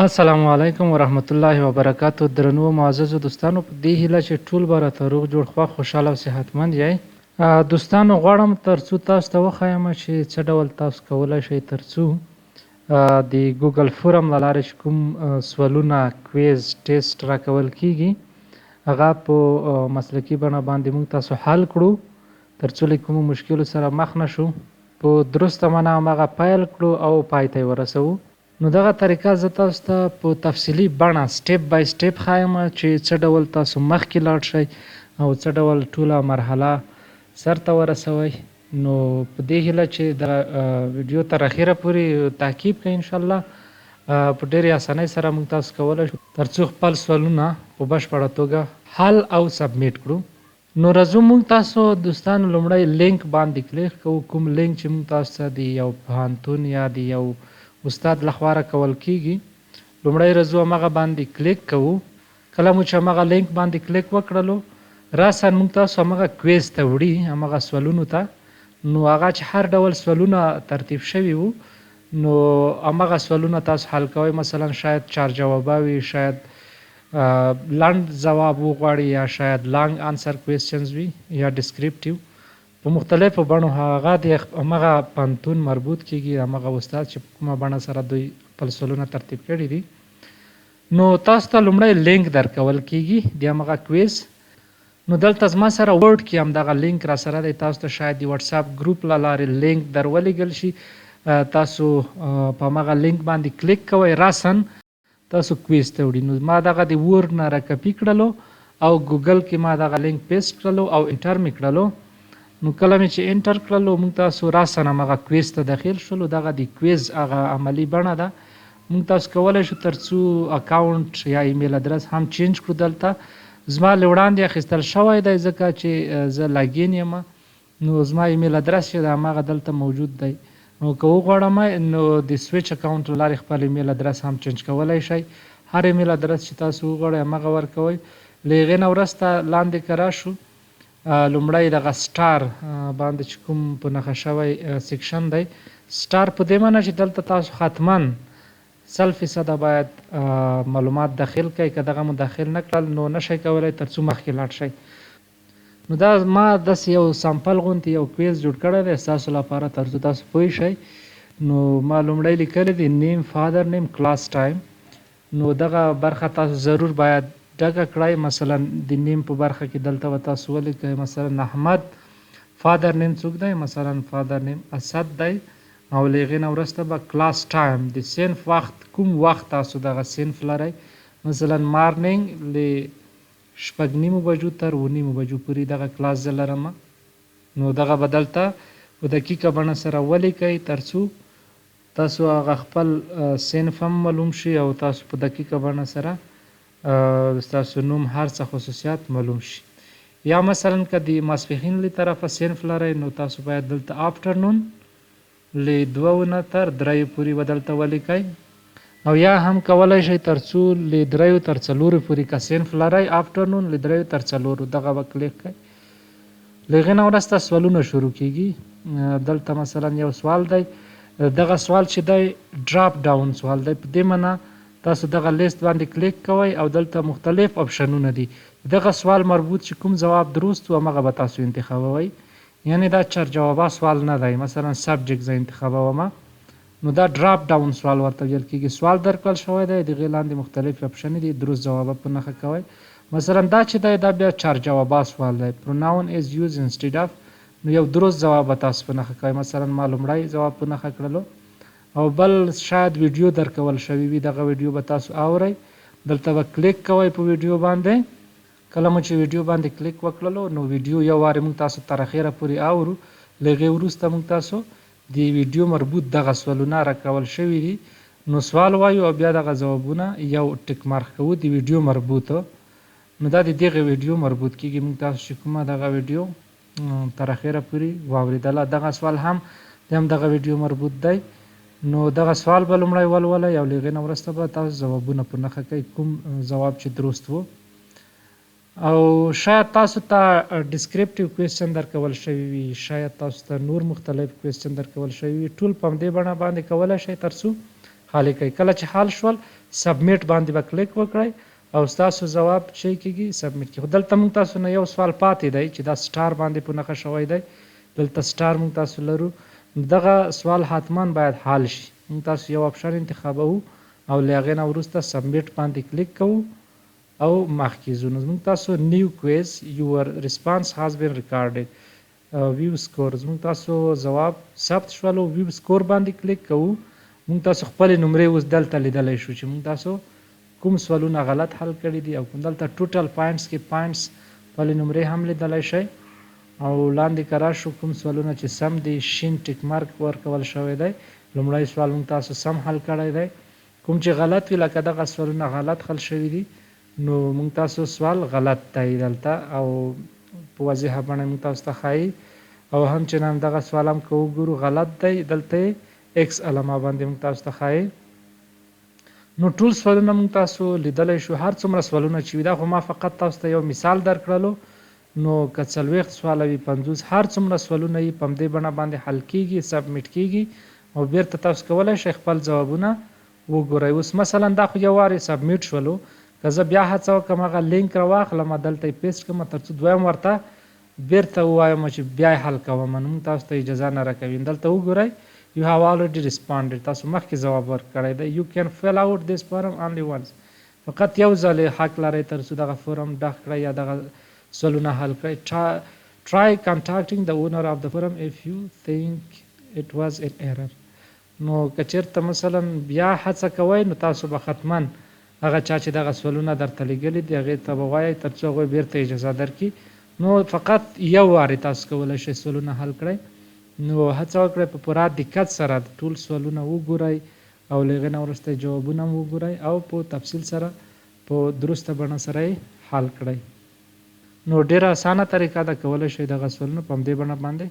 السلام علیکم ورحمت الله وبرکاتو. درنو معززو دوستانو، په دې هیله چې ټول به راته روغ جوړ خوښ خوشحاله او صحتمند یئ. دوستانو، غواړم ترڅو تاسو ته وښایم چې څه ډول تاسو کولی شئ ترڅو د ګوګل فورم له لارې چې کوم سوالونه کویز ټیسټ راکول کیږي هغه په مسلکي بڼه باندې موږ تاسو حل کړو ترڅو له کومو مشکلو سره مخ نه شو، په درسته معنا هماغه پیل کړو او پای ته یې ورسوو. نو دغه طریقه زه تاسو ته په تفصیلي بڼه سټیپ بای سټیپ ښایم چې څه ډول تاسو مخکې لاړ شئ او څه ډول ټوله مرحله سرته ورسوئ. نو په دې هیله چې د ویډیو تر اخره پورې تعقیب کړئ انشاءالله په ډېرې اسانۍ سره موږ تاسو کولی شو ترڅو خپل سوالونه په بشپړه توګه حل او سبمیټ کړو. نو راځو موږ تاسو دوستانو لومړی لینک باندې کلیک کوو، کوم لینک چې موږ تاسو ته د یو پوهنتون یا د یو استاد لخوا راکول کیږي. لومړی راځو همغه باندې کلیک کوو. کله مو چې همغه لینک باندې کلیک وکړلو راساً موږ تاسو همغه کویز ته وړي، همغه سوالونو ته. نو هغه چې هر ډول سوالونه ترتیب شوي وو نو همغه سوالونه تاسو حل کوئ. مثلا شاید 4 جوابه وي، شاید لنډ ځواب وغواړي، یا شاید لانګ آنسر کویسچنز وي، یا ډسکریپټیو. په مختلفو بڼو هغه د همغه پوهنتون مربوط کیږي، همغه استاد چې په کومه بڼه سره دوی خپل سوالونه ترتیب کړي دي. نو تاسو ته لومړی لینک درکول کیږي د همغه کویز. نو دلته زما سره ورډ کې همدغه لینک را سره دی. تاسو ته شاید د واتساپ ګروپ له لارې لینک در ولیږل شي. تاسو په همغه لینک باندې کلیک کوئ، راسن تاسو کویز ته وړي. نو ما دغه د ورډ نه راکپي کړلو او ګوګل کې ما دغه لینک پیسټ کړلو او انټر مې کړلو. نو کله مې چې انټر کړلو موږ تاسو راسن همغه کویز ته داخل شولو. دغه د کویز هغه عملي بڼه ده. موږ تاسو کولی شو ترڅو اکاونټ یا ایمیل ادرس هم چینج کړو. دلته زما له وړاندې اخیستل شوی دی ځکه چې زه لاګین یم، نو زما ایمیل ادرس چې دی هماغه دلته موجود دی. نو که وغواړم نو د سویچ اکاونټ له لارې خپل ایمیل ادرس هم چینج کولی شئ. هر ایمیل ادرس چې تاسو وغواړئ هماغه ورکوئ. له هغې نه وروسته لاندې که راشو لومړی دغه سټار باندې چې کوم په نښه شوی سیکشن دی، سټار په دې معنی چې دلته تاسو حتما 100% باید معلومات داخل کړئ. که دغه مو داخل نه کړل نو نشئ کولی ترڅو مخکې لاړ شئ. نو دا ما داسې یو سامپل غوندې یو کویز جوړ کړی دی ستاسو لپاره ترڅو تاسو پوه شئ. نو ما لومړی لیکلی دی نیم، فادر نیم، کلاس ټایم. نو دغه برخه تاسو ضرور باید ډکه کړئ. مثلا د نیم په برخه کې دلته به تاسو ولیکئ مثلا احمد. فادر نیم څوک دی؟ مثلا فادر نیم اسد دی. او له هغې نه وروسته به کلاس ټایم، د صنف وخت، کوم وخت تاسو دغه صنف لرئ. مثلا مارنینګ له 6:30 بجو تر 9 بجو پورې دغه کلاس زه لرم. نو دغه به دلته په دقیقه بڼه سره ولیکئ ترڅو تاسو هغه خپل صنف هم معلوم شي او تاسو په دقیقه بڼه سره ستاسو نوم هر څه خصوصیات معلوم شي. یا مثلا که د ماسپښین له طرفه صنف لرئ نو تاسو باید دلته آفټرنون له 2 نه تر 3 پورې به دلته ولیکئ. او یا هم کولی شئ ترڅو له 3 تر 4 پورې که صنف لرئ آفټرنون له 3 تر 4 دغه به کلیک کړئ. له هغې نه وروسته سوالونه شروع کیږي. دلته مثلا یو سوال دی. دغه سوال چې دی ډراپ ډاون سوال دی. په دې معنی تاسو دغه لیست باندې کلیک کوئ او دلته مختلف اپشنونه دي. دغه سوال مربوط چې کوم ځواب درست و همغه به تاسو انتخابوئ. یعنی دا 4 جوابه سوال نه دی. مثلا سبجیکټ زه انتخابوم نو دا ډراپ ډاون سوال ورته ویل کیږي. سوال درکړل شوی دی، د هغې لاندې مختلف اپشنې دي، درست جوابه په نښه کوئ. مثلا دا چې دی دا بیا 4 جوابه سوال دی. پروناون از یوز انسټیډ اف، نو یو درست جواب به تاسو په نښه کوئ. مثلا ما لومړی جواب په نښه کړلو. او بل شاید ویډیو درکول شوی وي، دغه ویډیو به تاسو اورئ. دلته به کلیک کوئ په ویډیو باندې. کله مو چې ویډیو باندې کلیک وکړلو نو ویډیو یو وارې موږ تاسو تر اخره پورې اورو. له هغې وروسته موږ تاسو د ویډیو مربوط دغه سوالونه راکول شوي دي. نو سوال وایو او بیا دغه ځوابونه یو ټک مارک کوو د ویډیو مربوطه. نو دا د دغه ویډیو مربوط کیږي. موږ تاسو چې کومه دغه ویډیو تر اخره پورې واورېدله، دغه سوال هم دغه ویډیو مربوط دی. نو دغه سوال به لومړی ولولئ او له هغې نه وروسته به تاسو ځوابونه په نښه کوئ کوم ځواب چې درست و. او شاید تاسو ته ډسکریپټیو کویسچن درکول شوي وي، شاید تاسو ته نور مختلف کویسچن درکول شوي وي. ټول په همدې بڼه باندې کولی شئ ترڅو خالی کوي. کله چې حل شول سبمیټ باندې به کلیک وکړئ او ستاسو ځواب چې کېږي سبمیټ کېږي. خو دلته موږ تاسو نه یو سوال پاتې دی چې دا سټار باندې په نښه شوی دی، دلته سټار موږ تاسو لرو. دغه سوال حتما باید حل شي. موږ تاسو یو آپشن انتخابوو او له هغې نه وروسته سبمیټ باندې کلیک کوو او مخکې ځو. نو موږ تاسو نیو کویز یور ریسپانس هاز بین ریکارډډ ویو سکور، موږ تاسو ځواب ثبت شولو ویو سکور باندې کلیک کوو. موږ تاسو خپلې نمرې اوس دلته لیدلی شو چې موږ تاسو کوم سوالونه غلط حل کړي دي او کوم دلته ټوټل پاینټس کې پاینټس خپلې نمرې هم لیدلی شئ او لاندې که راشو کوم سوالونه چې سم دي شین ټیک مارک ورکول شوی دی. لومړی سوال موږ تاسو سم حل کړی دی، کوم چې غلط وي لکه دغه سوالونه غلط حل شوي دي نو موږ تاسو سوال غلط دی دلته او په واضحه بڼه موږ تاسو ته ښایي. او هم چې نن دغه سوال هم که وګورو غلط دی، دلته ایکس علامه باندې موږ تاسو ته ښایي. نو ټول سوالونه موږ تاسو لیدلی شو، هر څومره سوالونه چې وي. دا خو ما فقط تاسو ته یو مثال درکړلو. نو که 40 سواله وي 50 هر څومره سوالونه یې په همدې بڼه باندې حل کېږي، سبمیټ کېږي او بیرته تاسو کولی شئ خپل ځوابونه وګورئ. اوس مثلا دا خو یو وارې سبمیټ شولو، که زه بیا هڅه وکړم هغه لینک راواخلم دلته یې پیسټ کړم تر څو دویم ورته بیرته ووایم چې بیا یې حل کوم، نو موږ تاسو ته اجازه نه راکوي. دلته وګورئ you have already responded، تاسو مخکې ځواب ورکړی دی. you can fill out this form only once، فقط یو ځل حق لرئ تر څو دغه فورم ډک کړئ یا دغه سوالونه حل کړئ. try contacting the owner of the forum if you think it was an error. نو که چېرته مثلا بیا هڅه کوئ نو تاسو به حتما هغه چا چې دغه سوالونه درته لیږلي دي هغې ته به ووایئ تر څو هغوی بیرته اجازه درکړي. نو فقط یو وارې تاسو کولی شئ سوالونه حل کړئ. نو هڅه وکړئ په پوره دقت سره ټول سوالونه وګورئ او له هغې نه وروسته جوابونه هم وګورئ او په تفصیل سره په درسته بڼه سره یې حل کړئ. نو ډېره اسانه طریقه ده، کولی شئ دغه سوالونه په همدې بڼه باندې